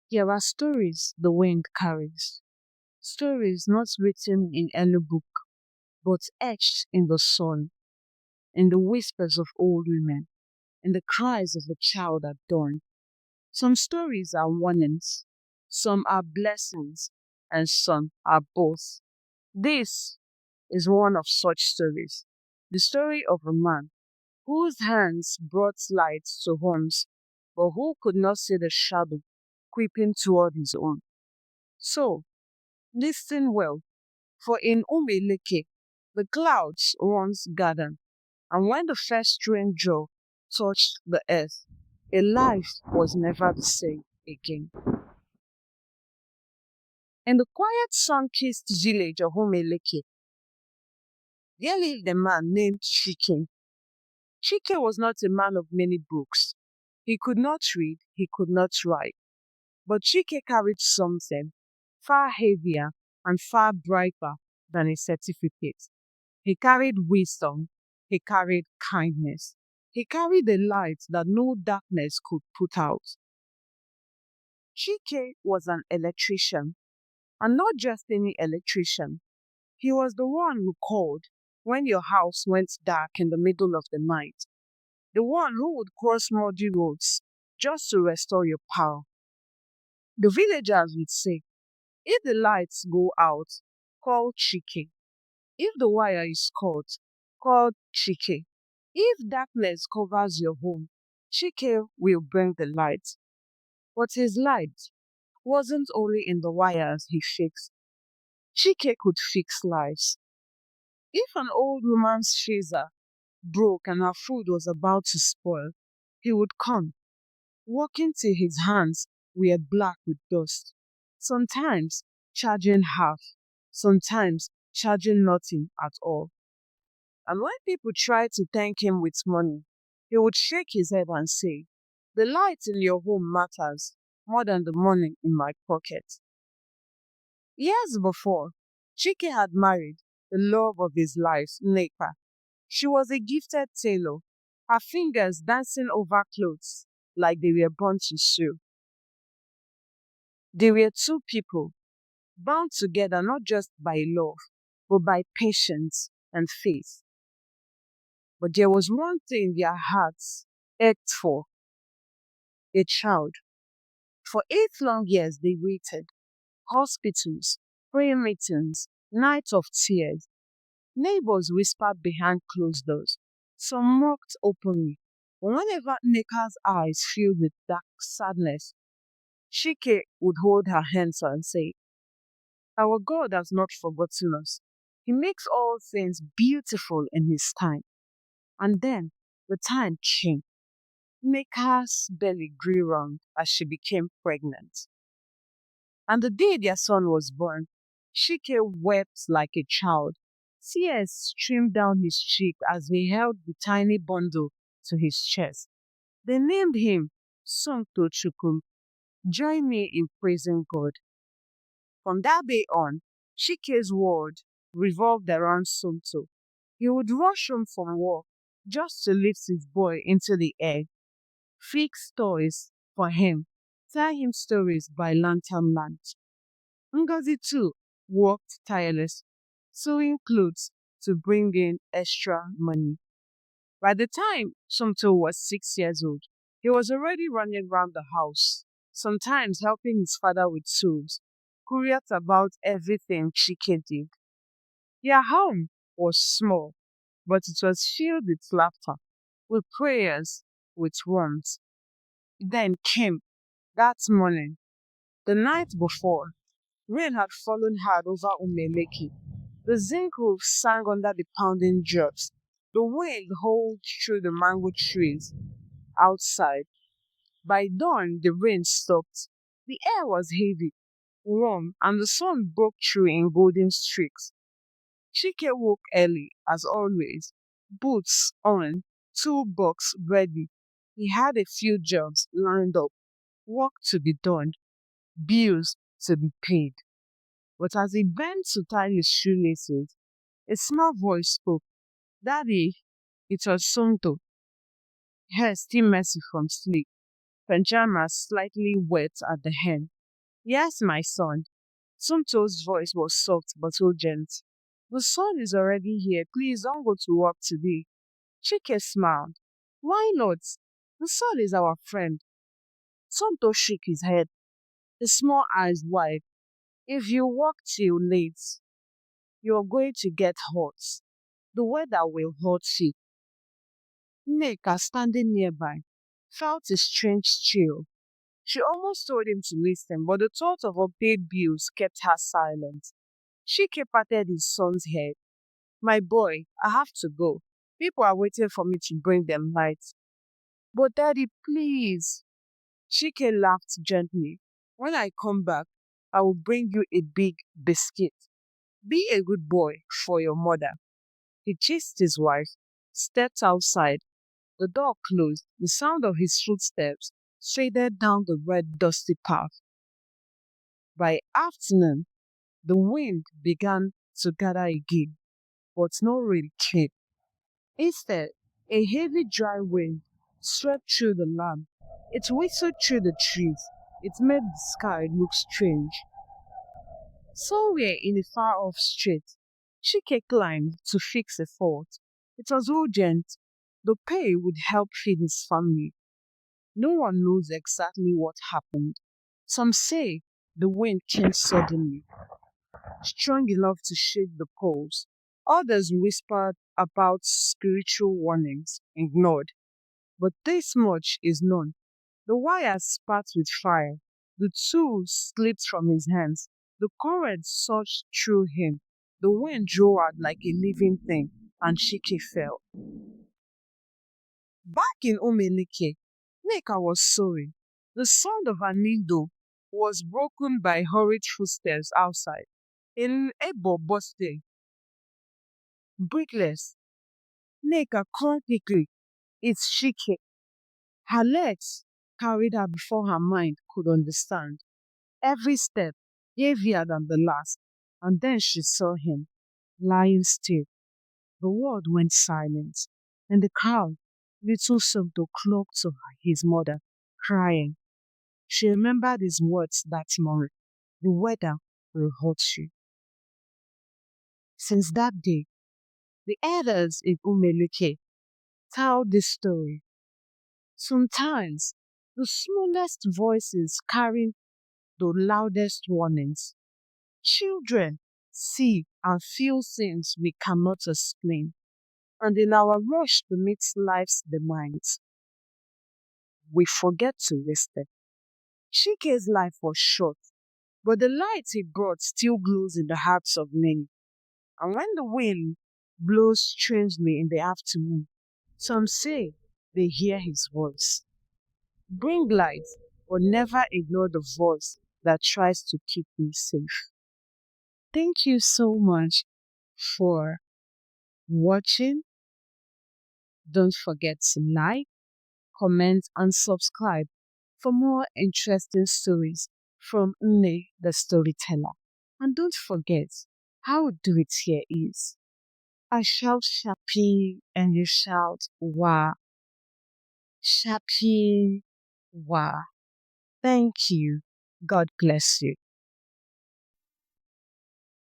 Here are stories the wind carries. Stories not written in any book, but etched in the sun, in the whispers of old women, in the cries of a child at dawn. Some stories are warnings, some are blessings, and some are both. This is one of such stories. The story of a man whose hands brought light to homes, but who could not see the shadow creeping toward his own. So, listen well, for in Umueleke, the clouds once gathered, and when the first raindrop touched the earth, a life was never the same again. In the quiet sun-kissed village of Umueleke, there lived a man named Chike. Chike was not a man of many books. He could not read, he could not write, but Chike carried something far heavier and far brighter than a certificate. He carried wisdom, he carried kindness, he carried a light that no darkness could put out. Chike was an electrician, and not just any electrician. He was the one who called when your house went dark in the middle of the night, the one who would cross muddy roads just to restore your power. The villagers would say, if the lights go out, call Chike. If the wire is cut, call Chike. If darkness covers your home, Chike will bring the light. But his light wasn't only in the wires he fixed. Chike could fix lives. If an old woman's freezer broke and her food was about to spoil, he would come, walking till his hands were black with dust. Sometimes charging half, sometimes charging nothing at all. And when people tried to thank him with money, he would shake his head and say, the light in your home matters more than the money in my pocket. Years before, Chike had married the love of his life, Nepa. She was a gifted tailor, her fingers dancing over clothes like they were born to sew. They were two people bound together not just by love, but by patience and faith. But there was one thing their hearts ached for: a child. For 8 long years they waited. Hospitals, prayer meetings, nights of tears. Neighbors whispered behind closed doors. Some mocked openly. But whenever Neka's eyes filled with dark sadness, Shike would hold her hands and say, our God has not forgotten us. He makes all things beautiful in His time. And then the time came. Neka's belly grew round as she became pregnant. And the day their son was born, Shike wept like a child. Tears streamed down his cheek as he held the tiny bundle to his chest. They named him Somto. Join me in praising God. From that day on, Shike's world revolved around Somto. He would rush home from work just to lift his boy into the air, fix toys for him, tell him stories by lantern light. Ngozi too worked tireless, sewing clothes to bring in extra money. By the time Somto was 6 years old, he was already running around the house, sometimes helping his father with tools, curious about everything Chike did. Their home was small, but it was filled with laughter, with prayers, with warmth. Then came that morning, the night before. Rain had fallen hard over Umeleki. The zinc roof sang under the pounding drops. The wind howled through the mango trees outside. By dawn, the rain stopped. The air was heavy, warm, and the sun broke through in golden streaks. Chike woke early, as always, boots on, toolbox ready. He had a few jobs lined up, work to be done, bills to be paid. But as he bent to tie his shoelaces, a small voice spoke. Daddy, it was Somto, hair still messy from sleep. pajamas slightly wet at the hem. Yes, my son. Somto's voice was soft but urgent. The sun is already here. Please don't go to work today. Chike smiled. Why not? The sun is our friend. Somto shook his head, his small eyes wide. If you work till late, you're going to get hot. The weather will hurt you. Nneka, standing nearby, felt a strange chill. She almost told him to listen, but the thought of unpaid bills kept her silent. Chike patted his son's head. My boy, I have to go. People are waiting for me to bring them lights. But daddy, please. Chike laughed gently. When I come back, I will bring you a big biscuit. Be a good boy for your mother. He kissed his wife, stepped outside. The door closed. The sound of his footsteps faded down the red, dusty path. By afternoon, the wind began to gather again, but no rain came. Instead, a heavy, dry wind swept through the land. It whistled through the trees. It made the sky look strange. Somewhere in a far off street, Chike climbed to fix a fault. It was urgent. The pay would help feed his family. No one knows exactly what happened. Some say the wind came suddenly, strong enough to shake the poles. Others whispered about spiritual warnings, ignored. But this much is known. The wire spat with fire. The tool slipped from his hands. The current surged through him. The wind roared like a living thing, and Shiki fell. Back in Umueleke, Neka was sewing. The sound of her needle was broken by hurried footsteps outside. In Ebo birthday, breathless, Neka clung quickly. It's Shiki. Her legs carried her before her mind could understand. Every step heavier than the last, and then she saw him, lying still. The world went silent, and the crowd, little Somto clung to his mother, crying. She remembered his words that morning. The weather will hurt you. Since that day, the elders in Umueleke tell this story. Sometimes, the smallest voices carry the loudest warnings. Children see and feel things we cannot explain, and in our rush to meet life's demands, we forget to listen. Chike's life was short, but the light he brought still glows in the hearts of many. And when the wind blows strangely in the afternoon, some say they hear his voice. Bring light, but never ignore the voice that tries to keep me safe. Thank you so much for watching. Don't forget to like, comment, and subscribe for more interesting stories from Nne the storyteller. And don't forget, how we do it here is I shout Shapi and you shout Wa. Shapi Wa. Thank you. God bless you.